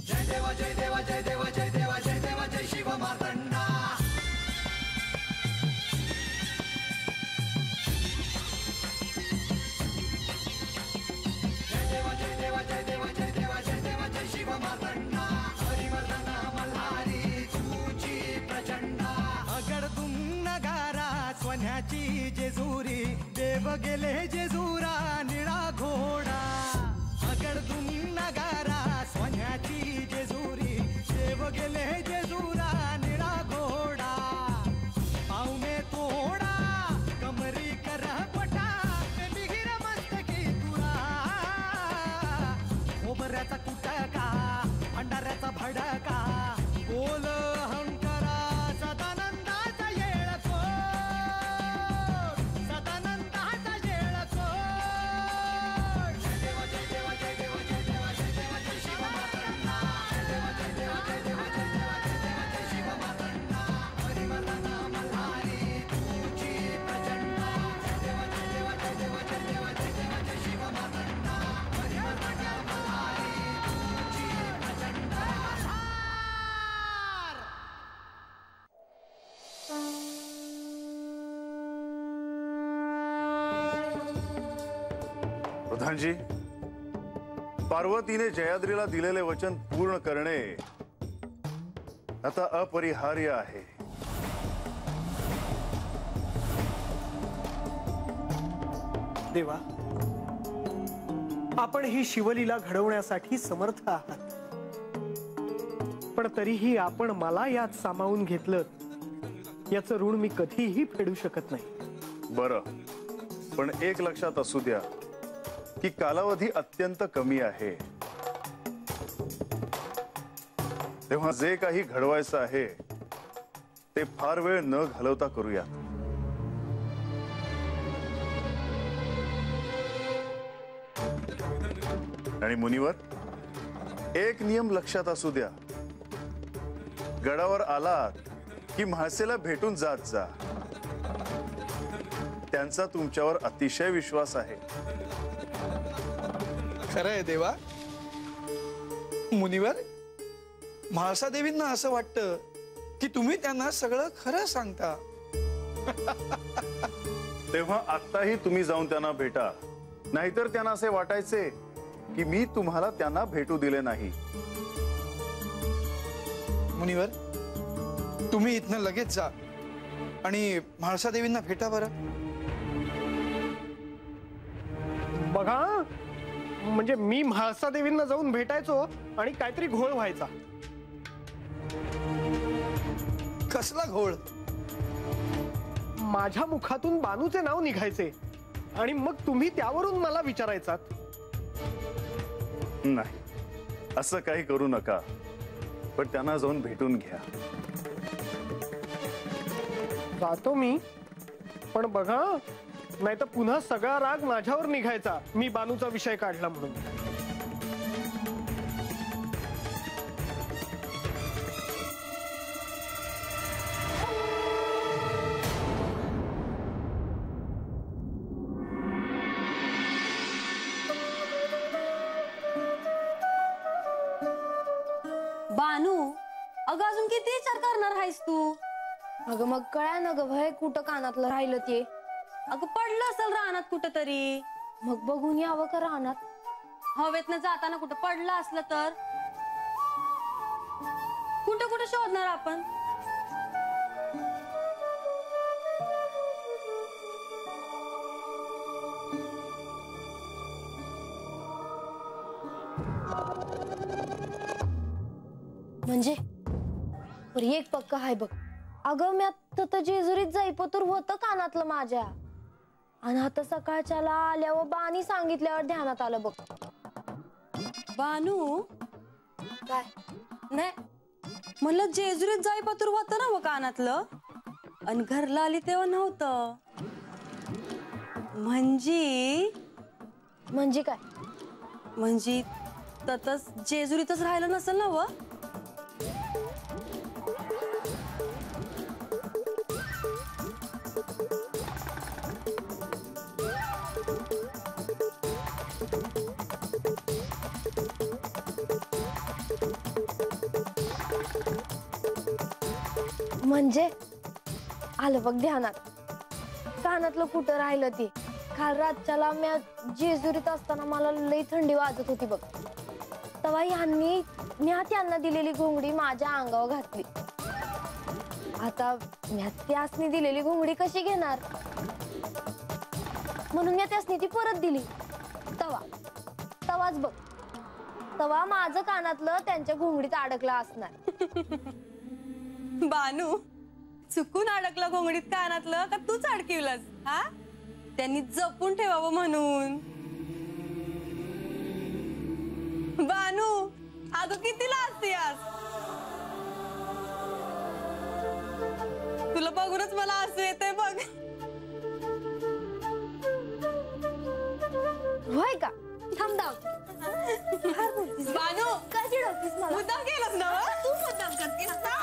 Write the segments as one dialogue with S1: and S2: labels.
S1: जय देवा जय देवा जय देवा जय देवा जय देवा जय शिव मार्तंडा. जय देवा जय देवा जय देवा जय देवा जय देवा जय शिव मार्तंडा. हरिवर्धन मल्हारी तुझी प्रचंडा.
S2: अगडदुम नगारा सोन्याची जेजुरी देव गेले जेजुरा निळा घोडा. अगडदुम नगारा सोन्याची जेजुरी देव गेले जेजुरा निळा घोडा. पावमे तोडा कमरी कर पटा बिगिर मस्तकी तुरा. खोबऱ्याचा कुटका भंडाऱ्याचा भडका बोल अहंकारा सदानंदाचा येळको. सदानंदाचा येळको.
S1: जय देवा जय देवा जय देवा जय देवा जय देवा जय शिव मार्तंडा. जय देवा जय देवा जय देवा जय देवा जय देवा जय शिव मार्तंडा. हरिवर्धन मल्हारी तुझी प्रचंडा. जय देवा जय देवा जय देवा जय देवा जय देवा जय शिव मार्तंडा. हरिवर्धन मल्हारी तुझी प्रचंडा.
S3: प्रधानजी, पार्वतीने जयाद्रीला दिलेले वचन पूर्ण करणे आता अपरिहार्य आहे.
S4: देवा, आपण ही शिवलीला घडवण्यासाठी समर्थ आहात, पण तरीही आपण मला यात सामावून घेतलं याचं ऋण मी कधीही फेडू शकत नाही.
S3: बरं, पण एक लक्षात असू द्या की कालावधी अत्यंत कमी आहे. तेव्हा जे काही घडवायचं आहे ते फार वेळ न घालवता करूया. आणि मुनिवर, एक नियम लक्षात असू द्या. गडावर आलात की म्हाळसेला भेटून जात जा. त्यांचा तुमच्यावर अतिशय विश्वास आहे.
S5: खरं आहे देवा. मुनिवर, म्हाळसा देवींना असं वाटतं की तुम्ही त्यांना सगळं खरं सांगता.
S3: तेव्हा आत्ताही तुम्ही जाऊन त्यांना भेटा, नाहीतर त्यांना असे वाटायचे की मी तुम्हाला त्यांना भेटू दिले नाही.
S5: मुनिवर, तुम्ही इथनं लगेच जा आणि म्हाळसा देवींना भेटा बरं.
S4: बघा, म्हणजे मी म्हाळसा देवींना जाऊन भेटायचो आणि काहीतरी घोळ व्हायचा.
S5: कसला घोळ?
S4: माझ्या मुखातून बानूचे नाव निघायचे आणि मग तुम्ही त्यावरून मला विचारायचात.
S3: नाही, असं काही करू नका, पण त्यांना जाऊन भेटून घ्या.
S4: जातो मी, पण बघा, नाही तर पुन्हा सगळा राग माझ्यावर निघायचा मी बानूचा विषय काढला म्हणून.
S6: बानू, अगं अजून किती विचार करणार आहेस तू?
S7: अगं मग कळा ना ग भय कुठं कानातलं राहिलं ते.
S6: अगं पडलं असेल रानात कुठंतरी.
S7: मग बघून यावं का रानात?
S6: हवेतनं जाताना कुठं पडलं असलं तर कुठं कुठं शोधणार आपण?
S7: म्हणजे एक पक्का हाय बघ. अगं मी आता जेजुरीत जाईपतूर होतं कानातलं माझ्या, आणि आता सकाळच्याला आल्यावर बानी सांगितल्यावर ध्यानात आलं बघ.
S6: बानू,
S7: काय
S6: नाही म्हणलं जेजुरीत जाई पतूर होतं ना व कानातलं, आणि घरला आली तेव्हा नव्हतं.
S7: म्हणजे काय?
S6: म्हणजे ततच जेजुरीतच राहिलं नसेल ना व?
S7: म्हणजे आलं बघ ध्यानात. कानातलं कुठं राहिलं ते. काल रातच्याला मी जेजुरीत असताना मला लई थंडी वाजत होती बघ. तेव्हा ह्यांनी त्यांना दिलेली घोंगडी माझ्या अंगावर घातली. आता मी त्यासनी दिलेली घोंगडी कशी घेणार, म्हणून मी त्यासनी ती परत दिली. तवाच बघ, तवा माझं कानातलं त्यांच्या घोंगडीत अडकलं असणार.
S6: बानू, चुकून अडकलं घोंगडीत कानातलं का तूच अडकिवलंस? हा, त्यांनी जपून ठेवावं म्हणून. बानू, अगं किती लाजतेस? तुला बघूनच मला हसू येते बघ.
S7: होय का? थांब दाव.
S6: बानू,
S7: काय चिडवतीस मला?
S6: मुद्दाम केलंस ना?
S7: तू मुद्दाम करतेस ना?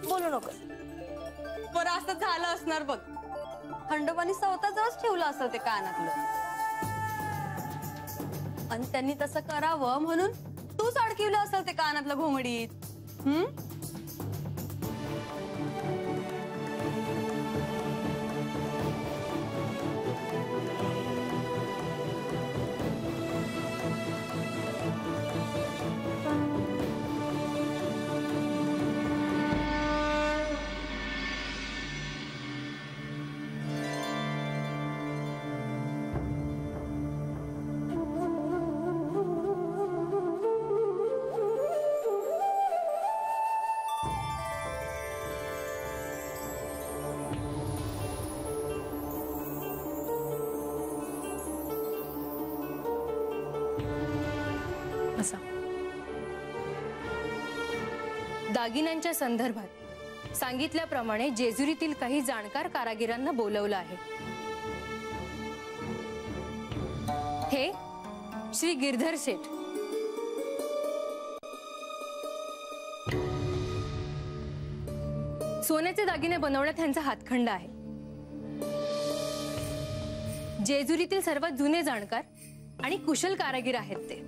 S7: बोलू नको.
S6: बरं असं झालं असणार बघ. थंड पाणी स्वतःच ठेवलं असेल ते कानातलं, आणि त्यांनी तसं करावं म्हणून तूच अडकिवलं असेल ते कानातलं घोंगडीत.
S8: दागिन्यांच्या संदर्भात सांगितल्याप्रमाणे जेजुरीतील काही जाणकार कारागिरांना बोलवलं आहे. हे श्री गिरधर शेठ, सोन्याचे दागिने बनवण्यात त्यांचा हातखंडा आहे. जेजुरीतील सर्वात जुने जाणकार आणि कुशल कारागीर आहेत ते.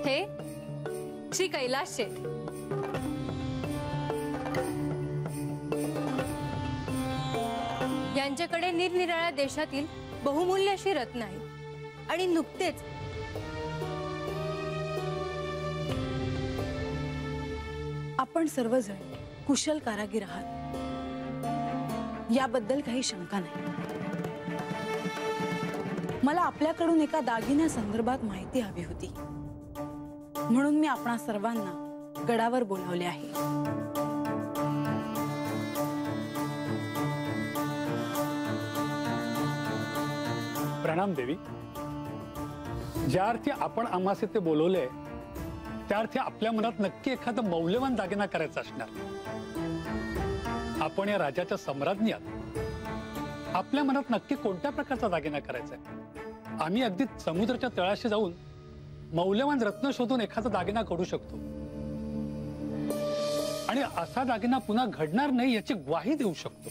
S8: हे श्री कैलास शेठ, यांच्याकडे निरनिराळ्या देशातील बहुमूल्य अशी रत्न आहेत आणि नुकतेच
S9: आपण सर्वजण कुशल कारागीर आहात, याबद्दल काही शंका नाही. मला आपल्याकडून एका दागिन्या संदर्भात माहिती हवी होती, म्हणून मी आपणा सर्वांना गडावर बोलावले आहे.
S10: प्रणाम देवी. ज्या अर्थी आपण आम्हास ते बोलवले त्या अर्थी आपल्या मनात नक्की एखादा मौल्यवान दागिना करायचा असणार. आपण या राजाच्या सम्राज्ञी आहात. आपल्या मनात नक्की कोणत्या प्रकारचा दागिना करायचा आहे? आम्ही अगदी समुद्राच्या तळाशी जाऊन मौल्यवान रत्न शोधून एखादा दागिना करू शकतो, आणि असा दागिना पुन्हा घडणार नाही याची ग्वाही देऊ शकतो.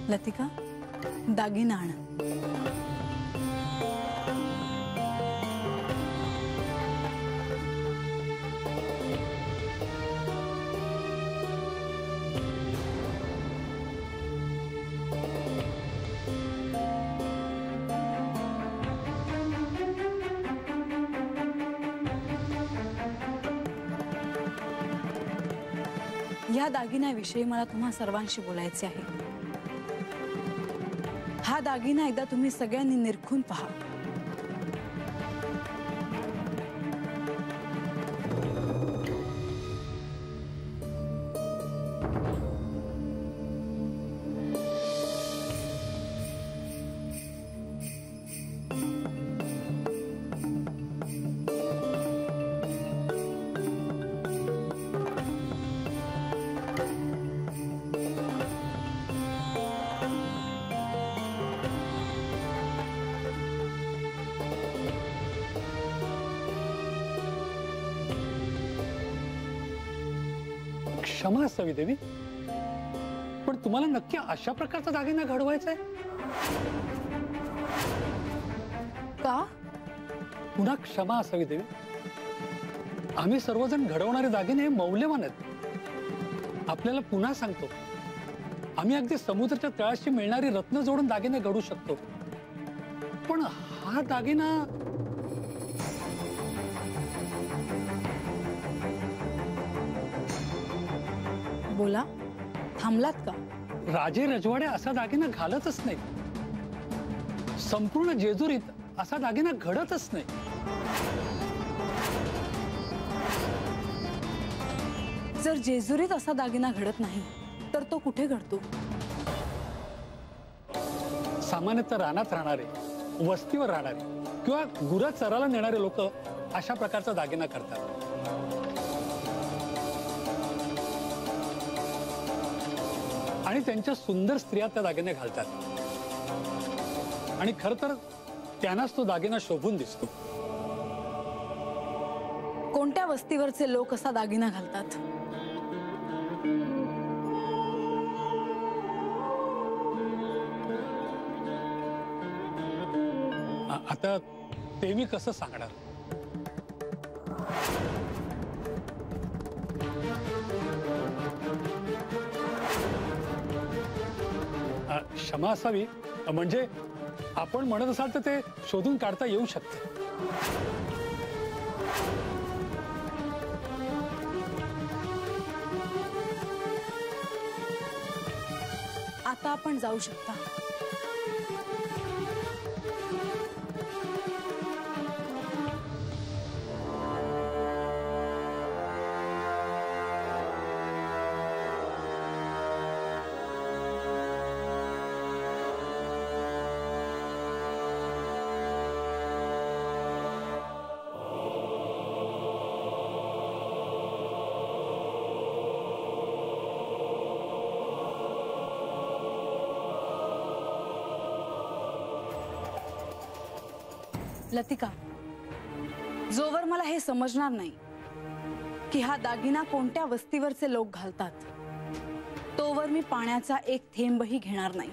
S9: लतिका, दागिना आण. या दागिन्याविषयी मला तुम्हा सर्वांशी बोलायचे आहे. हा दागिना एकदा तुम्ही सगळ्यांनी निरखून पहा.
S10: क्षमा असावी देवी, पण तुम्हाला नक्की अशा प्रकारचा दागिना घडवायचा आहे?
S9: का?
S10: पुन्हा क्षमा असावी देवी. आम्ही सर्वजण घडवणारे दागिने मौल्यवान आहेत. आपल्याला पुन्हा सांगतो, आम्ही अगदी समुद्राच्या तळाशी मिळणारी रत्न जोडून दागिने घडू शकतो. पण हा दागिना
S9: बोला, थांबलात का?
S10: राजे रजवाडे असा दागिना घालतच नाही. संपूर्ण जेजुरीत असा दागिना घडतच नाही.
S9: जर जेजुरीत असा दागिना घडत नाही तर तो कुठे घडतो?
S10: सामान्यतः रानात राहणारे, वस्तीवर राहणारे किंवा गुरं चरायला नेणारे लोक अशा प्रकारचा दागिना करतात. आणि त्यांच्या सुंदर स्त्रिया त्या दागिने घालतात. आणि खर तर त्यांनाच तो दागिना शोभून दिसतो.
S9: कोणत्या वस्तीवरचे लोक असा दागिना घालतात?
S10: आता ते मी कसं सांगणार? क्षमा असावी. म्हणजे आपण म्हणत असाल तर ते शोधून काढता येऊ शकते.
S9: आता आपण जाऊ शकता. लतिका, जोवर मला हे समजणार नाही की हा दागिना कोणत्या वस्तीवरचे लोक घालतात, तोवर मी पाण्याचा एक थेंबही घेणार नाही.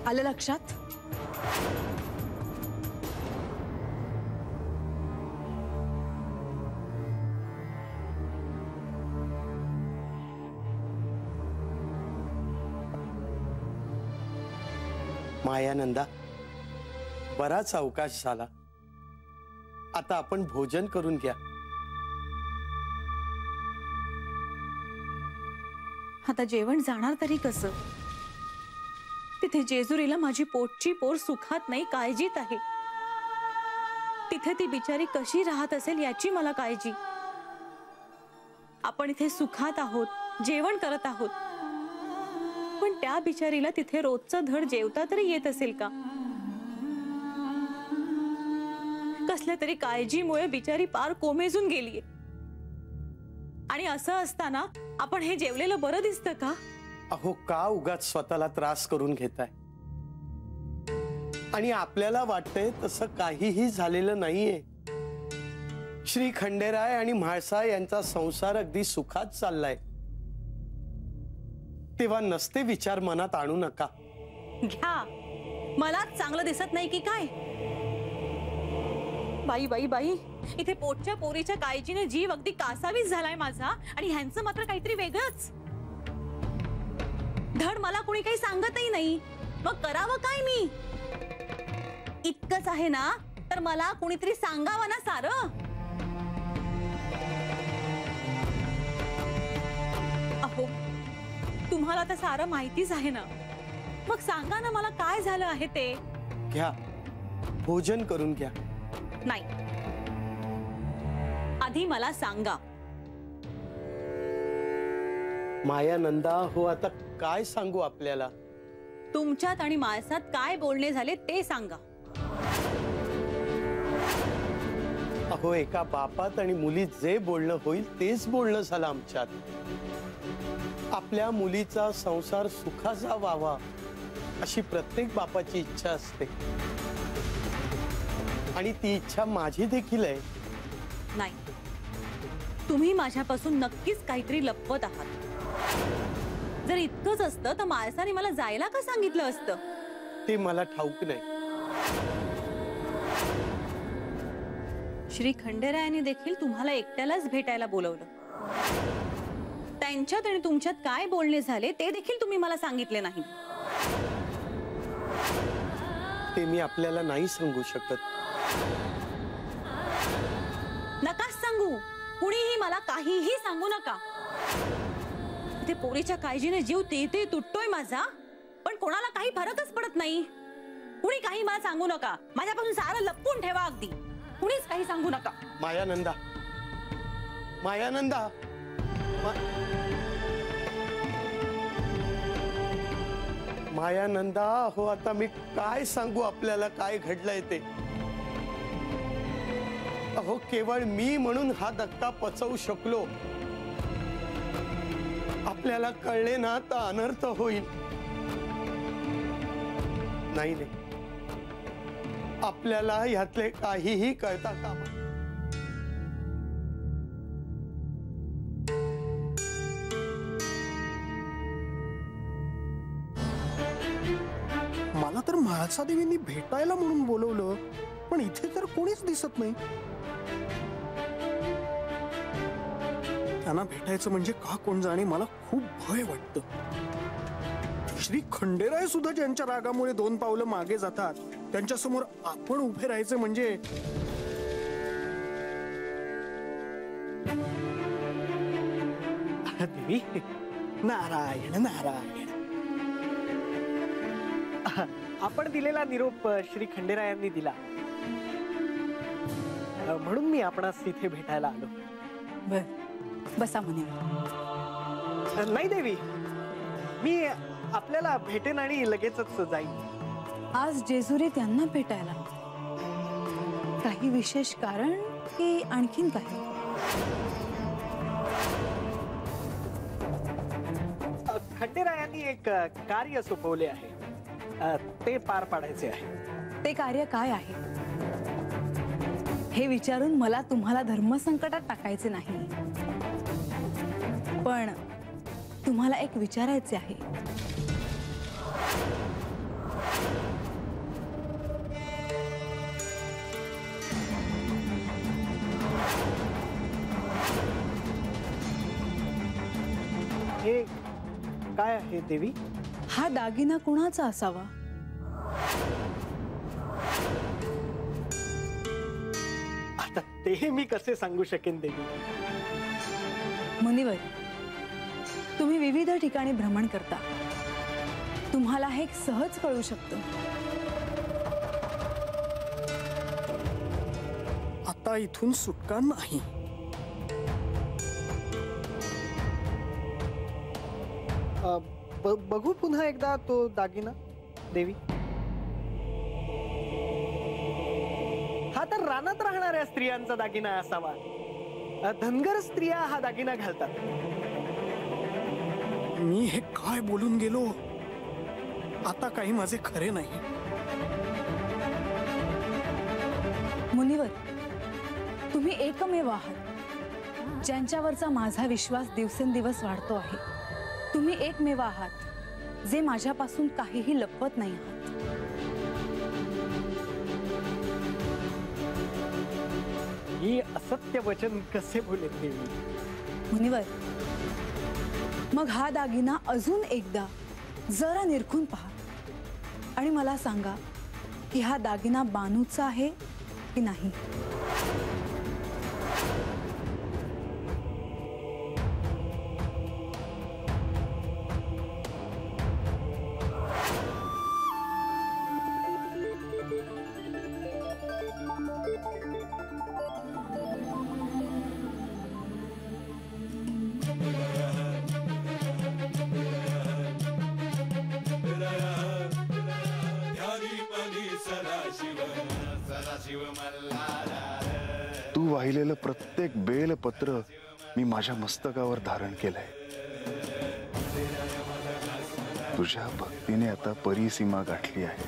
S9: आलं लक्षात?
S11: मायानंदा, बराच अवकाश झाला. आता आपण भोजन करून घ्या.
S12: आता जेवण जाणार तरी कसं? तिथे जेजुरीला माझी पोटची पोर सुखात नाही, काळजीत आहे. तिथे ती बिचारी कशी राहत असेल याची मला काळजी. आपण इथे सुखात आहोत, जेवण करत आहोत, पण त्या बिचारीला तिथे रोजचं धड जेवता तरी येत असेल का? कसल्या तरी काळजीमुळे बिचारी पार कोमेजून गेलीये. आणि असं असताना आपण हे जेवलेलं बरं दिसतं का?
S11: अहो, का उगाच स्वतःला त्रास करून घेताय? आणि आपल्याला वाटतंय तसं काहीही झालेलं नाहीये. श्री खंडेराय आणि म्हाळसा यांचा संसार अगदी सुखात चाललाय. तेव्हा नसते विचार मनात आणू नका.
S12: घ्या, मला चांगलं दिसत नाही की काय? बाई बाई बाई, इथे पोटच्या पोरीच्या काळजीने जीव अगदी कासावीस झालाय माझा, आणि ह्यांचं मात्र काहीतरी वेगळंच. धड मला कोणी काही सांगतही नाही, मग करावं काय मी? इतकंच आहे ना, तर मला कोणीतरी सांगावं ना सारं. अहो, तुम्हाला तर सारं माहितीच आहे ना, मग सांगा ना मला काय झालं आहे ते.
S11: घ्या, भोजन करून घ्या.
S12: नाही, आधी मला सांगा.
S11: मायानंदा, हो आता काय सांगू आपल्याला?
S12: तुमच्यात आणि माणसात काय बोलणे झाले ते सांगा.
S11: अहो, एका बापात आणि मुलीत जे बोलणं होईल तेच बोलणं झालं आमच्यात. आपल्या मुलीचा संसार सुखाचा व्हावा अशी प्रत्येक बापाची इच्छा असते, आणि ती इच्छा माझी देखील आहे.
S12: नाही, तुम्ही माझ्यापासून नक्कीच काहीतरी लपवत आहात. जर इतकंच असतं तर माळसाने मला जायला का सांगितलं असतं?
S11: ते मला ठाऊक नाही.
S12: श्री खंडेरायाने देखील तुम्हाला एकट्यालाच भेटायला बोलवलं. त्यांच्यात आणि तुमच्यात काय बोलणे झाले ते देखील तुम्ही मला सांगितले नाही.
S11: ते मी आपल्याला नाही सांगू शकत.
S12: नकाच सांगू. कुणीही मला काहीही सांगू नका. ते पोरीच्या काळजीने जीव ते तुटतोय माझा, पण कोणाला काही फरकच पडत नाही. कुणी काही मला सांगू नका. माझ्यापासून सारं लपवून ठेवा. अगदी कुणीच काही सांगू नका.
S11: मायानंदा, मायानंदा, मायानंदा, हो आता मी काय सांगू आपल्याला काय घडलंय ते. अहो केवळ मी म्हणून हा धक्का पचवू शकलो. आपल्याला कळले ना तर अनर्थ होईल. नाही नाही, आपल्याला यातले काहीही कळता कामा.
S4: मला तर म्हाळसा देवींनी भेटायला म्हणून बोलवलं, पण इथे तर कोणीच दिसत नाही. त्यांना भेटायचं म्हणजे का कोण जाणे, मला खूप भय वाटतं. श्री खंडेराय सुद्धा ज्यांच्या रागामुळे 2 पावलं मागे जातात, त्यांच्या समोर आपण उभे राहायचं म्हणजे देवी. नारायण नारायण. आपण दिलेला निरोप श्री खंडेरायांनी दिला, म्हणून मी आपणास तिथे भेटायला आलो.
S9: बर, बसा म्हणे.
S4: नाही देवी, मी आपल्याला भेटेन आणि लगेचच जाईन.
S9: आज जेजुरी त्यांना भेटायला काही विशेष कारण की आणखीन काही?
S4: खंडेरायांनी एक कार्य सोपवले आहे, ते पार पाडायचे आहे.
S9: ते कार्य काय आहे हे विचारून मला तुम्हाला धर्मसंकटात टाकायचे नाही, पण तुम्हाला एक विचारायचे आहे.
S4: हे काय आहे देवी?
S9: हा दागिना कुणाचा असावा?
S4: आता ते मी कसे सांगू शकेन देवी?
S9: मुनिवर, तुम्ही विविध ठिकाणी भ्रमण करता, तुम्हाला हे सहज कळू शकतं.
S4: आता इथून सुटका नाही. बघू पुन्हा एकदा तो दागिना देवी. हा तर रानात राहणाऱ्या स्त्रियांचा दागिना असावा. धनगर स्त्रिया हा दागिना घालतात. मी हे काय बोलून गेलो? आता काही माझे खरे नाही.
S9: मुनिवर, तुम्ही एकमेव आहात ज्यांच्यावरचा माझा विश्वास दिवसेंदिवस वाढतो आहे. तुम्ही एकमेव आहात जे माझ्यापासून काहीही लपवत नाही आहात.
S4: ही असत्य वचन कसे बोलेत देवी?
S9: मुनिवर, मग हा दागिना अजून एकदा जरा निरखून पहा आणि मला सांगा की हा दागिना बानूचा आहे की नाही.
S3: तू वाहिलेलं प्रत्येक बेलपत्र मी माझ्या मस्तकावर धारण केलंय. तुझ्या भक्तीने आता परिसीमा गाठली आहे.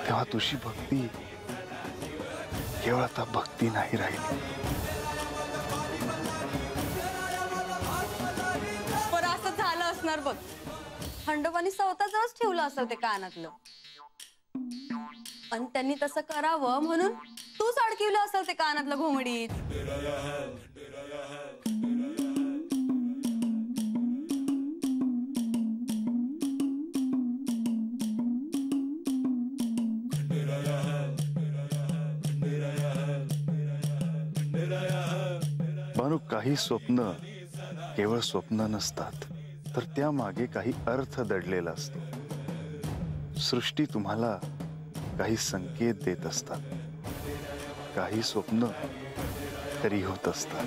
S3: तेव्हा तुझी भक्ती केवळ आता भक्ती नाही राहिली.
S6: असणार बघ. खंडोबानी स्वतःजवळच ठेवलं असेल ते कानातलं. पण त्यांनी तसं करावं म्हणून तूच अडकिवलं असेल ते कानातलं घोंगडीत.
S3: भानू, काही स्वप्न केवळ स्वप्न नसतात, तर त्या मागे काही अर्थ दडलेला असतो. सृष्टी तुम्हाला काही संकेत देत असतात. काही स्वप्न खरी होत असतात.